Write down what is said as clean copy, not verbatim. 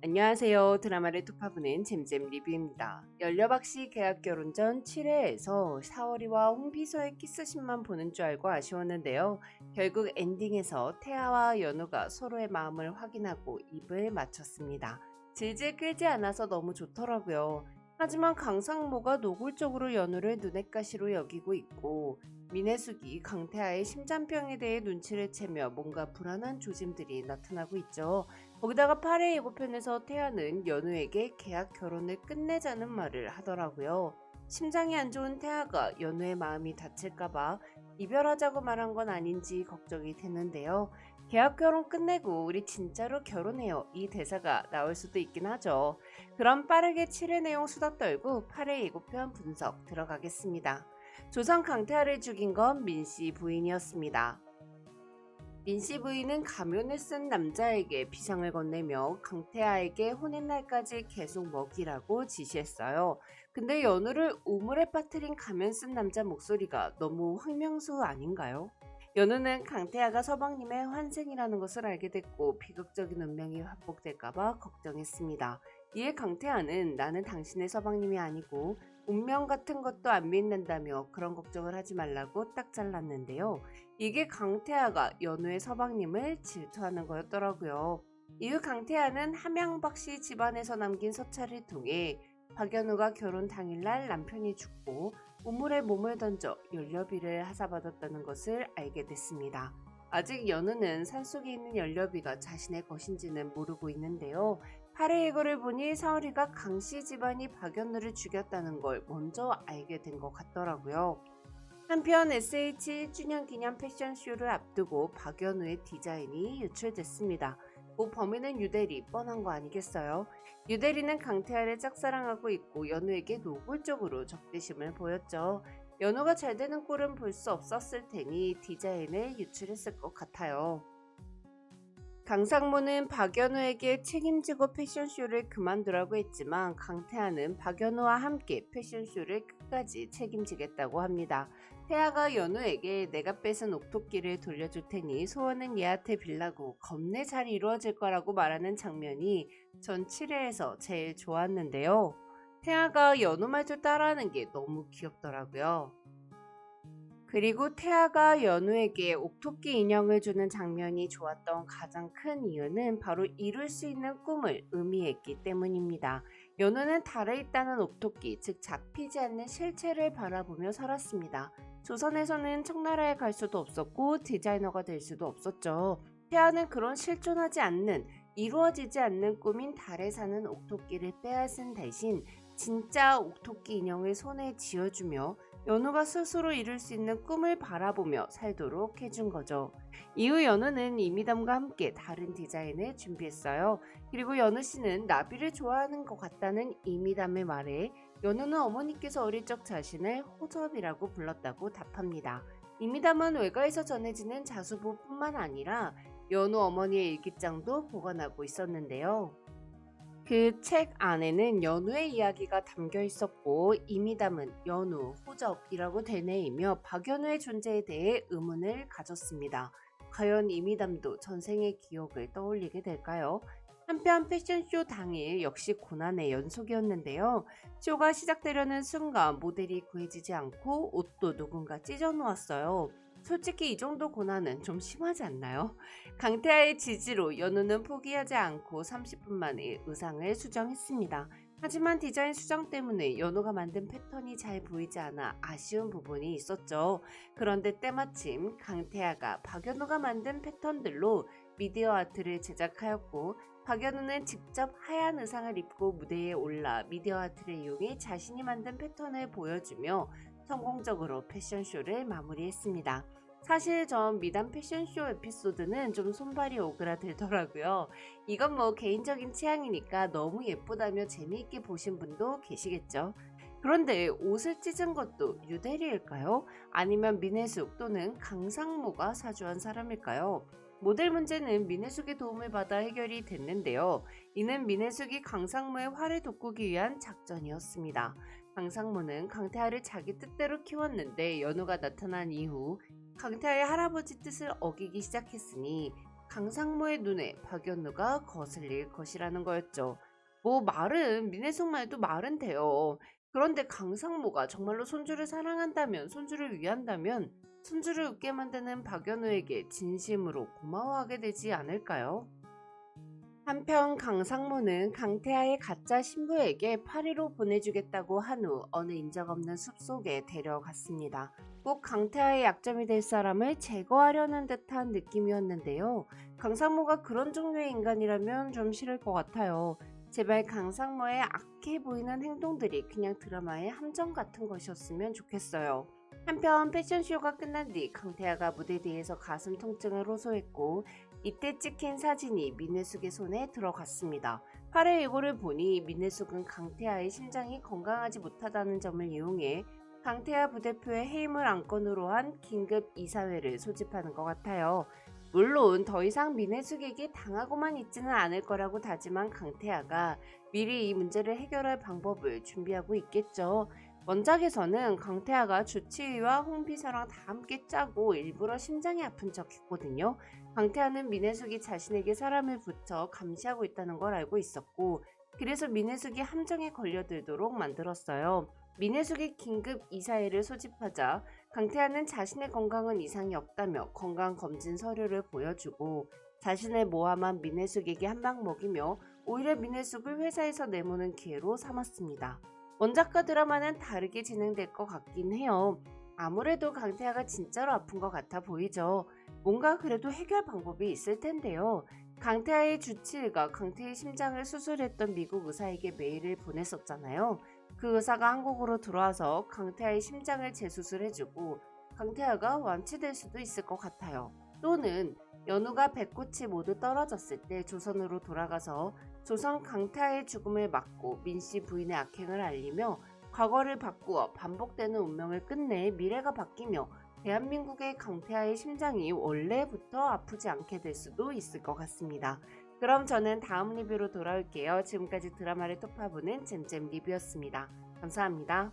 안녕하세요. 드라마를 톱파보는 잼잼 리뷰입니다. 연려박씨 계약 결혼 전 7회에서 사월이와 홍비서의 키스신만 보는 줄 알고 아쉬웠는데요. 결국 엔딩에서 태아와 연우가 서로의 마음을 확인하고 입을 맞췄습니다. 질질 끌지 않아서 너무 좋더라고요. 하지만 강상모가 노골적으로 연우를 눈엣가시로 여기고 있고 민혜숙이 강태아의 심장병에 대해 눈치를 채며 뭔가 불안한 조짐들이 나타나고 있죠. 거기다가 8회 예고편에서 태아는 연우에게 계약 결혼을 끝내자는 말을 하더라고요. 심장이 안 좋은 태아가 연우의 마음이 다칠까봐 이별하자고 말한 건 아닌지 걱정이 되는데요. 계약 결혼 끝내고 우리 진짜로 결혼해요. 이 대사가 나올 수도 있긴 하죠. 그럼 빠르게 7회 내용 수다 떨고 8회 예고편 분석 들어가겠습니다. 조선 강태아를 죽인 건 민씨 부인이었습니다. 민씨 부인은 가면을 쓴 남자에게 비상을 건네며 강태아에게 혼인 날까지 계속 먹이라고 지시했어요. 근데 연우를 우물에 빠뜨린 가면 쓴 남자 목소리가 너무 황명수 아닌가요? 연우는 강태아가 서방님의 환생이라는 것을 알게 됐고 비극적인 운명이 반복될까봐 걱정했습니다. 이에 강태아는 나는 당신의 서방님이 아니고 운명 같은 것도 안 믿는다며 그런 걱정을 하지 말라고 딱 잘랐는데요. 이게 강태아가 연우의 서방님을 질투하는 거였더라고요. 이후 강태아는 함양박씨 집안에서 남긴 서찰을 통해 박연우가 결혼 당일날 남편이 죽고 우물에 몸을 던져 연료비를 하사받았다는 것을 알게 됐습니다. 아직 연우는 산속에 있는 연료비가 자신의 것인지는 모르고 있는데요. 8회 예고를 보니 사월이가 강씨 집안이 박연우를 죽였다는 걸 먼저 알게 된 것 같더라고요. 한편 SH 1주년 기념 패션쇼를 앞두고 박연우의 디자인이 유출됐습니다. 범인은 유대리 뻔한 거 아니겠어요? 유대리는 강태아를 짝사랑하고 있고 연우에게 노골적으로 적대심을 보였죠. 연우가 잘 되는 꼴은 볼 수 없었을 테니 디자인을 유출했을 것 같아요. 강상모는 박연우에게 책임지고 패션쇼를 그만두라고 했지만 강태아는 박연우와 함께 패션쇼를 끝까지 책임지겠다고 합니다. 태아가 연우에게 내가 뺏은 옥토끼를 돌려줄 테니 소원은 얘한테 빌라고 겁내 잘 이루어질 거라고 말하는 장면이 전 7회에서 제일 좋았는데요. 태아가 연우 말투 따라하는 게 너무 귀엽더라고요. 그리고 태아가 연우에게 옥토끼 인형을 주는 장면이 좋았던 가장 큰 이유는 바로 이룰 수 있는 꿈을 의미했기 때문입니다. 연우는 달에 있다는 옥토끼, 즉 잡히지 않는 실체를 바라보며 살았습니다. 조선에서는 청나라에 갈 수도 없었고 디자이너가 될 수도 없었죠. 태아는 그런 실존하지 않는, 이루어지지 않는 꿈인 달에 사는 옥토끼를 빼앗은 대신 진짜 옥토끼 인형을 손에 쥐어주며 연우가 스스로 이룰 수 있는 꿈을 바라보며 살도록 해준 거죠. 이후 연우는 이미담과 함께 다른 디자인을 준비했어요. 그리고 연우 씨는 나비를 좋아하는 것 같다는 이미담의 말에 연우는 어머니께서 어릴 적 자신을 호접이라고 불렀다고 답합니다. 이미담은 외가에서 전해지는 자수보뿐만 아니라 연우 어머니의 일기장도 보관하고 있었는데요. 그 책 안에는 연우의 이야기가 담겨 있었고 이미담은 연우, 호접이라고 되뇌이며 박연우의 존재에 대해 의문을 가졌습니다. 과연 이미담도 전생의 기억을 떠올리게 될까요? 한편 패션쇼 당일 역시 고난의 연속이었는데요. 쇼가 시작되려는 순간 모델이 구해지지 않고 옷도 누군가 찢어놓았어요. 솔직히 이 정도 고난은 좀 심하지 않나요? 강태아의 지지로 연우는 포기하지 않고 30분 만에 의상을 수정했습니다. 하지만 디자인 수정 때문에 연우가 만든 패턴이 잘 보이지 않아 아쉬운 부분이 있었죠. 그런데 때마침 강태아가 박연우가 만든 패턴들로 미디어 아트를 제작하였고 박연우는 직접 하얀 의상을 입고 무대에 올라 미디어 아트를 이용해 자신이 만든 패턴을 보여주며 성공적으로 패션쇼를 마무리했습니다. 사실 전 미담 패션쇼 에피소드는 좀 손발이 오그라들더라고요. 이건 뭐 개인적인 취향이니까 너무 예쁘다며 재미있게 보신 분도 계시겠죠. 그런데 옷을 찢은 것도 유대리일까요? 아니면 민혜숙 또는 강상모가 사주한 사람일까요? 모델 문제는 민혜숙의 도움을 받아 해결이 됐는데요. 이는 민혜숙이 강상모의 화를 돋구기 위한 작전이었습니다. 강상모는 강태하를 자기 뜻대로 키웠는데 연우가 나타난 이후 강태하의 할아버지 뜻을 어기기 시작했으니 강상모의 눈에 박연우가 거슬릴 것이라는 거였죠. 뭐 말은 민혜숙 말도 말은 돼요. 그런데 강상모가 정말로 손주를 사랑한다면, 손주를 위한다면 손주를 웃게 만드는 박연우에게 진심으로 고마워하게 되지 않을까요? 한편 강상무는 강태하의 가짜 신부에게 파리로 보내주겠다고 한 후 어느 인적 없는 숲속에 데려갔습니다. 꼭 강태하의 약점이 될 사람을 제거하려는 듯한 느낌이었는데요. 강상무가 그런 종류의 인간이라면 좀 싫을 것 같아요. 제발 강상무의 악해 보이는 행동들이 그냥 드라마의 함정 같은 것이었으면 좋겠어요. 한편 패션쇼가 끝난 뒤 강태하가 무대 뒤에서 가슴 통증을 호소했고, 이때 찍힌 사진이 민혜숙의 손에 들어갔습니다. 팔의 예고를 보니 민혜숙은 강태하의 심장이 건강하지 못하다는 점을 이용해 강태하 부대표의 해임을 안건으로 한 긴급 이사회를 소집하는 것 같아요. 물론 더 이상 민혜숙에게 당하고만 있지는 않을 거라고 다짐한 강태하가 미리 이 문제를 해결할 방법을 준비하고 있겠죠. 원작에서는 강태하가 주치의와 홍비서랑 다 함께 짜고 일부러 심장이 아픈 척 했거든요. 강태하는 민혜숙이 자신에게 사람을 붙여 감시하고 있다는 걸 알고 있었고, 그래서 민혜숙이 함정에 걸려들도록 만들었어요. 민혜숙이 긴급 이사회를 소집하자 강태하는 자신의 건강은 이상이 없다며 건강검진 서류를 보여주고, 자신의 모함한 민혜숙에게 한 방 먹이며 오히려 민혜숙을 회사에서 내모는 기회로 삼았습니다. 원작과 드라마는 다르게 진행될 것 같긴 해요. 아무래도 강태하가 진짜로 아픈 것 같아 보이죠. 뭔가 그래도 해결 방법이 있을 텐데요. 강태하의 주치의가 강태의 심장을 수술했던 미국 의사에게 메일을 보냈었잖아요. 그 의사가 한국으로 들어와서 강태하의 심장을 재수술해주고 강태하가 완치될 수도 있을 것 같아요. 또는 연우가 배꽃이 모두 떨어졌을 때 조선으로 돌아가서 조선 강태하의 죽음을 막고 민씨 부인의 악행을 알리며 과거를 바꾸어 반복되는 운명을 끝내 미래가 바뀌며 대한민국의 강태하의 심장이 원래부터 아프지 않게 될 수도 있을 것 같습니다. 그럼 저는 다음 리뷰로 돌아올게요. 지금까지 드라마를 톱파보는 잼잼 리뷰였습니다. 감사합니다.